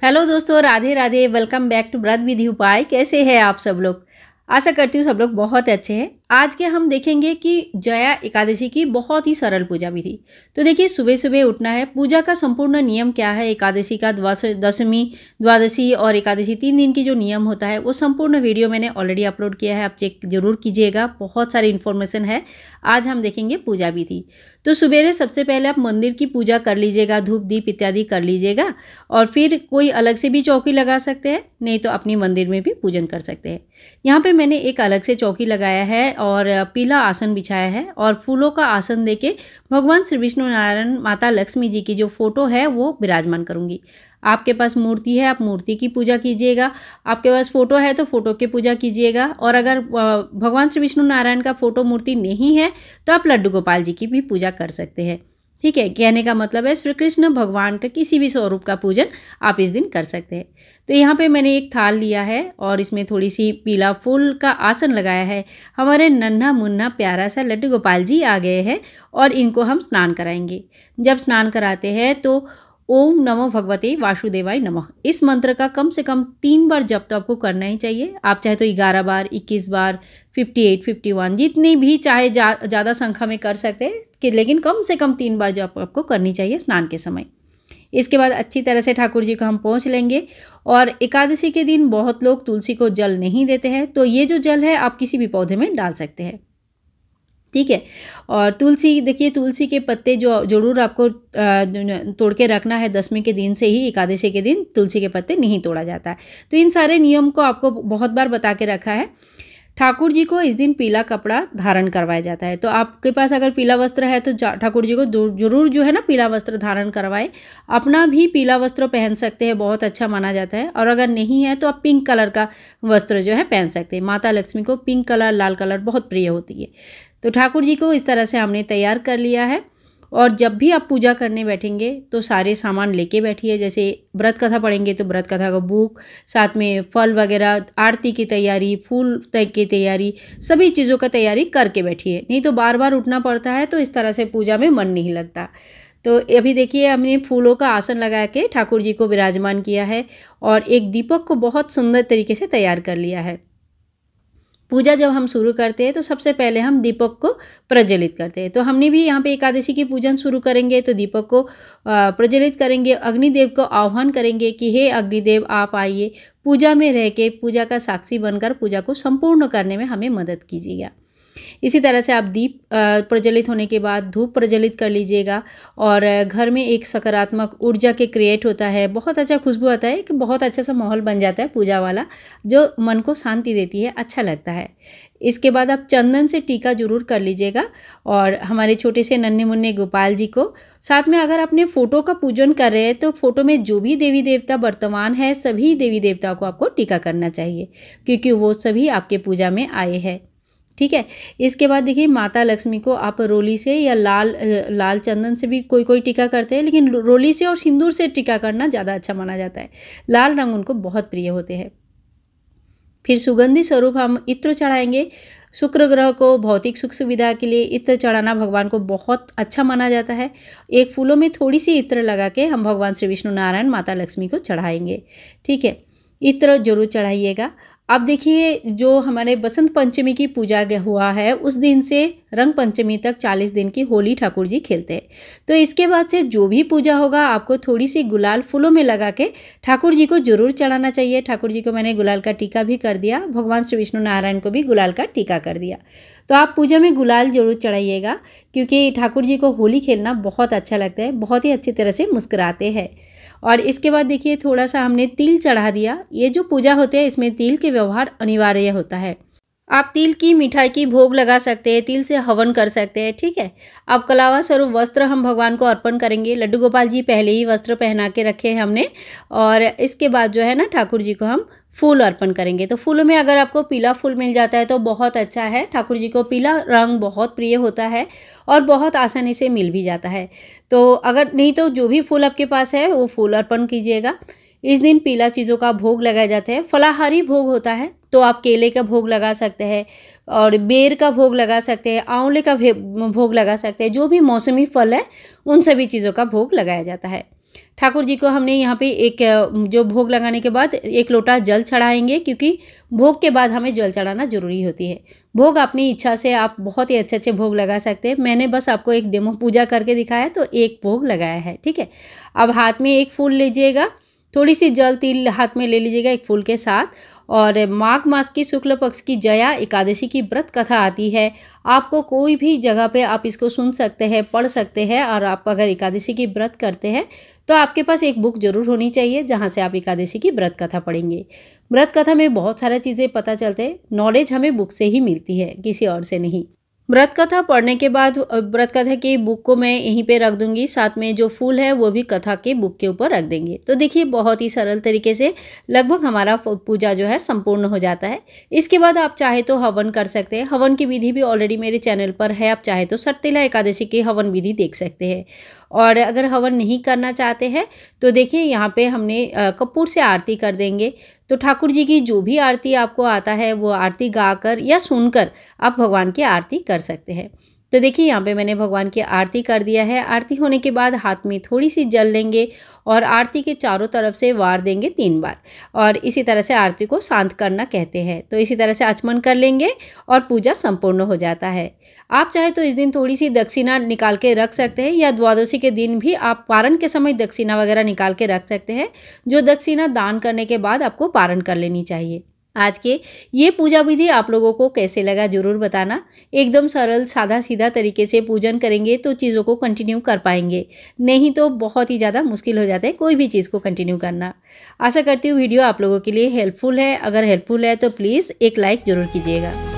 Hello दोस्तों, Radhe Radhe. Welcome back to व्रत विधि उपाय। कैसे हैं आप सब लोग? आशा करती हूँ सब लोग बहुत अच्छे हैं। आज के हम देखेंगे कि जया एकादशी की बहुत ही सरल पूजा विधि। तो देखिए, सुबह सुबह उठना है। पूजा का संपूर्ण नियम क्या है, एकादशी का दशमी, द्वादशी और एकादशी 3 दिन की जो नियम होता है वो संपूर्ण वीडियो मैंने ऑलरेडी अपलोड किया है, आप चेक जरूर कीजिएगा। बहुत सारी इन्फॉर्मेशन है। आज हम देखेंगे पूजा विधि। तो सुबेरे सबसे पहले आप मंदिर की पूजा कर लीजिएगा, धूप दीप इत्यादि कर लीजिएगा और फिर कोई अलग से भी चौकी लगा सकते हैं, नहीं तो अपनी मंदिर में भी पूजन कर सकते हैं। यहाँ पे मैंने एक अलग से चौकी लगाया है और पीला आसन बिछाया है और फूलों का आसन देके भगवान श्री विष्णु नारायण, माता लक्ष्मी जी की जो फोटो है वो विराजमान करूँगी। आपके पास मूर्ति है, आप मूर्ति की पूजा कीजिएगा। आपके पास फोटो है तो फोटो की पूजा कीजिएगा। और अगर भगवान श्री विष्णु नारायण का फोटो मूर्ति नहीं है तो आप लड्डू गोपाल जी की भी पूजा कर सकते हैं। ठीक है, कहने का मतलब है श्री कृष्ण भगवान का किसी भी स्वरूप का पूजन आप इस दिन कर सकते हैं। तो यहाँ पे मैंने एक थाल लिया है और इसमें थोड़ी सी पीला फूल का आसन लगाया है। हमारे नन्हा मुन्ना प्यारा सा लड्डू गोपाल जी आ गए हैं और इनको हम स्नान कराएंगे। जब स्नान कराते हैं तो ओम नमो भगवते वासुदेवाय नमः, इस मंत्र का कम से कम 3 बार जप तो आपको करना ही चाहिए। आप चाहे तो 11 बार, 21 बार, 58, 51 जितनी भी चाहे ज़्यादा संख्या में कर सकते हैं कि, लेकिन कम से कम 3 बार जप आपको करनी चाहिए स्नान के समय। इसके बाद अच्छी तरह से ठाकुर जी को हम पोंछ लेंगे। और एकादशी के दिन बहुत लोग तुलसी को जल नहीं देते हैं, तो ये जो जल है आप किसी भी पौधे में डाल सकते हैं। ठीक है। और तुलसी, देखिए तुलसी के पत्ते जो जरूर आपको तोड़ के रखना है। दसवीं के दिन से ही एकादशी के दिन तुलसी के पत्ते नहीं तोड़ा जाता है। तो इन सारे नियम को आपको बहुत बार बता के रखा है। ठाकुर जी को इस दिन पीला कपड़ा धारण करवाया जाता है। तो आपके पास अगर पीला वस्त्र है तो ठाकुर जी को जरूर जो है ना पीला वस्त्र धारण करवाए। अपना भी पीला वस्त्र पहन सकते हैं, बहुत अच्छा माना जाता है। और अगर नहीं है तो आप पिंक कलर का वस्त्र जो है पहन सकते हैं। माता लक्ष्मी को पिंक कलर, लाल कलर बहुत प्रिय होती है। तो ठाकुर जी को इस तरह से हमने तैयार कर लिया है। और जब भी आप पूजा करने बैठेंगे तो सारे सामान लेके बैठिए। जैसे व्रत कथा पढ़ेंगे तो व्रत कथा का बुक, साथ में फल वगैरह, आरती की तैयारी, फूल की तैयारी, सभी चीज़ों का तैयारी करके बैठिए। नहीं तो बार बार उठना पड़ता है, तो इस तरह से पूजा में मन नहीं लगता। तो अभी देखिए, हमने फूलों का आसन लगा के ठाकुर जी को विराजमान किया है और एक दीपक को बहुत सुंदर तरीके से तैयार कर लिया है। पूजा जब हम शुरू करते हैं तो सबसे पहले हम दीपक को प्रज्वलित करते हैं। तो हमने भी यहाँ पे एकादशी की पूजन शुरू करेंगे तो दीपक को प्रज्वलित करेंगे, अग्निदेव को आह्वान करेंगे कि हे अग्निदेव आप आइए, पूजा में रह के पूजा का साक्षी बनकर पूजा को संपूर्ण करने में हमें मदद कीजिएगा। इसी तरह से आप दीप प्रज्वलित होने के बाद धूप प्रज्वलित कर लीजिएगा और घर में एक सकारात्मक ऊर्जा के क्रिएट होता है, बहुत अच्छा खुशबू आता है, एक बहुत अच्छा सा माहौल बन जाता है पूजा वाला, जो मन को शांति देती है, अच्छा लगता है। इसके बाद आप चंदन से टीका जरूर कर लीजिएगा और हमारे छोटे से नन्हे मुन्ने गोपाल जी को साथ में, अगर अपने फोटो का पूजन कर रहे हैं तो फोटो में जो भी देवी देवता वर्तमान है सभी देवी देवताओं को आपको टीका करना चाहिए, क्योंकि वो सभी आपके पूजा में आए हैं। ठीक है। इसके बाद देखिए, माता लक्ष्मी को आप रोली से या लाल चंदन से भी कोई टीका करते हैं, लेकिन रोली से और सिंदूर से टीका करना ज़्यादा अच्छा माना जाता है। लाल रंग उनको बहुत प्रिय होते हैं। फिर सुगंधि स्वरूप हम इत्र चढ़ाएंगे। शुक्र ग्रह को भौतिक सुख सुविधा के लिए इत्र चढ़ाना भगवान को बहुत अच्छा माना जाता है। एक फूलों में थोड़ी सी इत्र लगा के हम भगवान श्री विष्णु नारायण, माता लक्ष्मी को चढ़ाएंगे। ठीक है, इत्र जरूर चढ़ाइएगा। अब देखिए, जो हमारे बसंत पंचमी की पूजा हुआ है उस दिन से रंग पंचमी तक 40 दिन की होली ठाकुर जी खेलते हैं। तो इसके बाद से जो भी पूजा होगा आपको थोड़ी सी गुलाल फूलों में लगा के ठाकुर जी को जरूर चढ़ाना चाहिए। ठाकुर जी को मैंने गुलाल का टीका भी कर दिया, भगवान श्री विष्णु नारायण को भी गुलाल का टीका कर दिया। तो आप पूजा में गुलाल जरूर चढ़ाइएगा, क्योंकि ठाकुर जी को होली खेलना बहुत अच्छा लगता है, बहुत ही अच्छी तरह से मुस्कुराते हैं। और इसके बाद देखिए, थोड़ा सा हमने तिल चढ़ा दिया। ये जो पूजा होती है इसमें तिल के व्यवहार अनिवार्य होता है। आप तिल की मिठाई की भोग लगा सकते हैं, तिल से हवन कर सकते हैं। ठीक है। अब कलावा स्वरूप वस्त्र हम भगवान को अर्पण करेंगे। लड्डू गोपाल जी पहले ही वस्त्र पहना के रखे हैं हमने। और इसके बाद जो है ना ठाकुर जी को हम फूल अर्पण करेंगे। तो फूलों में अगर आपको पीला फूल मिल जाता है तो बहुत अच्छा है। ठाकुर जी को पीला रंग बहुत प्रिय होता है और बहुत आसानी से मिल भी जाता है। तो अगर नहीं तो जो भी फूल आपके पास है वो फूल अर्पण कीजिएगा। इस दिन पीला चीज़ों का भोग लगाया जाता है। फलाहारी भोग होता है तो आप केले का भोग लगा सकते हैं और बेर का भोग लगा सकते हैं, आंवले का भोग लगा सकते हैं। जो भी मौसमी फल है उन सभी चीज़ों का भोग लगाया जाता है। ठाकुर जी को हमने यहाँ पे एक जो भोग लगाने के बाद 1 लोटा जल चढ़ाएंगे, क्योंकि भोग के बाद हमें जल चढ़ाना ज़रूरी होती है। भोग अपनी इच्छा से आप बहुत ही अच्छे अच्छे भोग लगा सकते हैं। मैंने बस आपको एक डेमो पूजा करके दिखाया तो एक भोग लगाया है, ठीक है। अब हाथ में एक फूल लीजिएगा, थोड़ी सी जल तिल हाथ में ले लीजिएगा एक फूल के साथ। और माघ मास की शुक्ल पक्ष की जया एकादशी की व्रत कथा आती है। आपको कोई भी जगह पे आप इसको सुन सकते हैं, पढ़ सकते हैं। और आप अगर एकादशी की व्रत करते हैं तो आपके पास एक बुक जरूर होनी चाहिए जहाँ से आप एकादशी की व्रत कथा पढ़ेंगे। व्रत कथा में बहुत सारी चीज़ें पता चलते हैं। नॉलेज हमें बुक से ही मिलती है, किसी और से नहीं। व्रत कथा पढ़ने के बाद व्रत कथा की बुक को मैं यहीं पे रख दूंगी, साथ में जो फूल है वो भी कथा के बुक के ऊपर रख देंगे। तो देखिए बहुत ही सरल तरीके से लगभग हमारा पूजा जो है संपूर्ण हो जाता है। इसके बाद आप चाहे तो हवन कर सकते हैं। हवन की विधि भी ऑलरेडी मेरे चैनल पर है, आप चाहे तो सर्तिला एकादशी की हवन विधि देख सकते हैं। और अगर हवन नहीं करना चाहते हैं तो देखिए यहाँ पे हमने कपूर से आरती कर देंगे। तो ठाकुर जी की जो भी आरती आपको आता है वो आरती गाकर या सुनकर आप भगवान की आरती कर सकते हैं। तो देखिए यहाँ पे मैंने भगवान की आरती कर दिया है। आरती होने के बाद हाथ में थोड़ी सी जल लेंगे और आरती के चारों तरफ से वार देंगे 3 बार। और इसी तरह से आरती को शांत करना कहते हैं। तो इसी तरह से आचमन कर लेंगे और पूजा संपूर्ण हो जाता है। आप चाहे तो इस दिन थोड़ी सी दक्षिणा निकाल के रख सकते हैं, या द्वादशी के दिन भी आप पारण के समय दक्षिणा वगैरह निकाल के रख सकते हैं। जो दक्षिणा दान करने के बाद आपको पारण कर लेनी चाहिए। आज के ये पूजा विधि आप लोगों को कैसे लगा ज़रूर बताना। एकदम सरल सादा सीधा तरीके से पूजन करेंगे तो चीज़ों को कंटिन्यू कर पाएंगे, नहीं तो बहुत ही ज़्यादा मुश्किल हो जाता है कोई भी चीज़ को कंटिन्यू करना। आशा करती हूँ वीडियो आप लोगों के लिए हेल्पफुल है। अगर हेल्पफुल है तो प्लीज़ एक लाइक ज़रूर कीजिएगा।